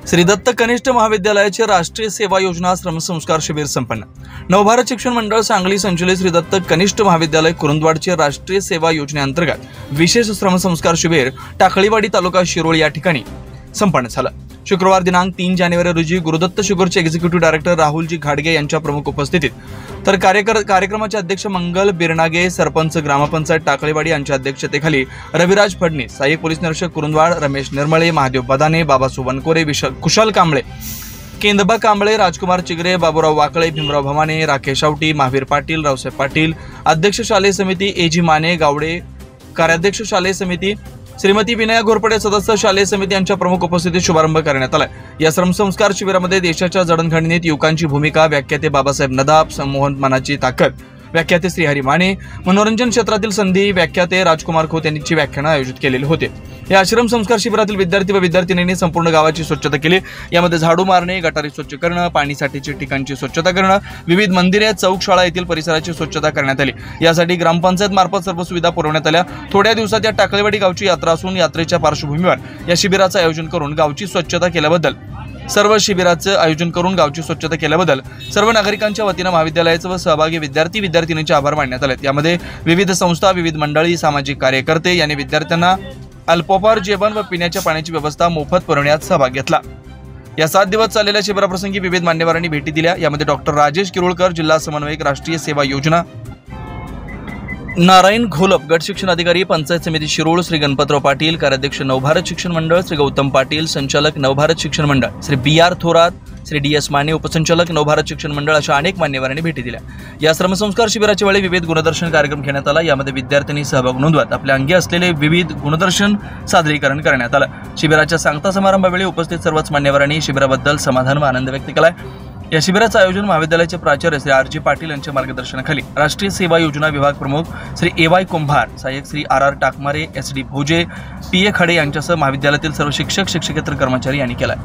श्री दत्त कनिष्ठ महाविद्यालयाचे राष्ट्रीय सेवा योजना श्रमसंस्कार शिबिर संपन्न। नवभारत शिक्षण मंडळ सांगली संचलित श्री दत्त कनिष्ठ महाविद्यालय कुरुंदवाडचे राष्ट्रीय सेवा योजनेअंतर्गत विशेष श्रमसंस्कार शिबिर टाकळीवाडी तालुका शिरोळ या ठिकाणी संपन्न झालं। शुक्रवार दिनांक 3 जानेवारी रोजी गुरुदत्त शुगरचे एक्झिक्युटिव्ह डायरेक्टर राहुलजी घाडगे यांच्या प्रमुख उपस्थितीत तर कार्यक्रमाचे अध्यक्ष मंगल बिरनागे, सरपंच ग्रामपंचायत टाकळीवाडी यांच्या अध्यक्षतेखाली रविराज फडणीस, सहाय्यक पोलीस निरीक्षक कुरुंदवाड रमेश निर्मळे, महादेव बदाने, बाबासू वनकोरे, कुशाल कांबळे, केंदबा कांबळे, राजकुमार चिगरे, बाबूराव वाकळे, भीमराव भवाने, राकेश आवटी, महावीर पाटील, रावसाहेब पाटील, अध्यक्ष शालेय समिती एजी माने गावडे, कार्याध्यक्ष शालेय समिती श्रीमती विनया घोरपडे, सदस्य शालेय समिती यांच्या प्रमुख उपस्थितीत शुभारंभ करण्यात आला। या श्रमसंस्कार शिबिरामध्ये देशाच्या जडणघडणीत युवकांची भूमिका, व्याख्याते बाबासाहेब नदाब, संमोहन मनाची ताकद, व्याख्याते श्रीहरी माने, मनोरंजन क्षेत्रातील संधी, व्याख्याते राजकुमार खोत यांची व्याख्यान आयोजित केलेले होते। या आश्रम संस्कार शिबिरातील विद्यार्थी व विद्यार्थिनींनी संपूर्ण गावाची स्वच्छता केली। यामध्ये झाडू मारणे, गटारी स्वच्छ करणं, पाणीसाठीची ठिकाणची स्वच्छता करणं, विविध मंदिरे, चौक, शाळा येथील परिसराची स्वच्छता करण्यात आली। यासाठी ग्रामपंचायत मार्फत सर्व सुविधा पुरवण्यात आल्या। थोड्या दिवसात या टाकळीवाडी गावची यात्रा असून यात्रेच्या पार्श्वभूमीवर या शिबिराचं आयोजन करून गावची स्वच्छता केल्याबद्दल सर्व नागरिकांच्या वतीने महाविद्यालयाचे व सहभागी विद्यार्थी विद्यार्थिनींचे आभार मानण्यात आले। यामध्ये विविध संस्था, विविध मंडळी, सामाजिक कार्यकर्ते यांनी विद्यार्थ्यांना अल्पोपहार जेवण व पिण्याच्या पाण्याची व्यवस्था मोफत पुरवण्यात सहभाग घेतला। या 7 दिवस चाललेल्या शिबिराप्रसंगी विविध मान्यवरांनी भेटी दिल्या। यामध्ये डॉक्टर राजेश किरुळकर, जिल्हा समन्वयक, राष्ट्रीय सेवा योजना, नारायण घोलप, गट शिक्षण अधिकारी, पंचायत समिती शिरोळ, श्री गणपतराव पाटील, कार्याध्यक्ष नवभारत शिक्षण मंडळ, श्री गौतम पाटील, संचालक नवभारत शिक्षण मंडळ, श्री BR थोरात, श्री DS माने, उपसंचालक नवभारत शिक्षण मंडळ अशा अनेक मान्यवरांनी भेटी दिल्या। या श्रमसंस्कार शिबिराच्या वेळी विविध गुणदर्शन कार्यक्रम घेण्यात आला। यामध्ये विद्यार्थ्यांनी सहभाग नोंदवत आपल्या अंगी असलेले विविध गुणदर्शन सादरीकरण करण्यात आलं। शिबिराच्या सांगता समारंभावेळी उपस्थित सर्वच मान्यवरांनी शिबिराबद्दल समाधान व आनंद व्यक्त केला। या शिबिराचं आयोजन महाविद्यालयाचे प्राचार्य श्री RG पाटील यांच्या मार्गदर्शनाखाली राष्ट्रीय सेवा योजना विभाग प्रमुख श्री AY कुंभार, सहाय्यक श्री RR टाकमारे, SD भोजे, PA खडे यांच्यासह महाविद्यालयातील सर्व शिक्षक, शिक्षकेतर कर्मचारी यांनी केला।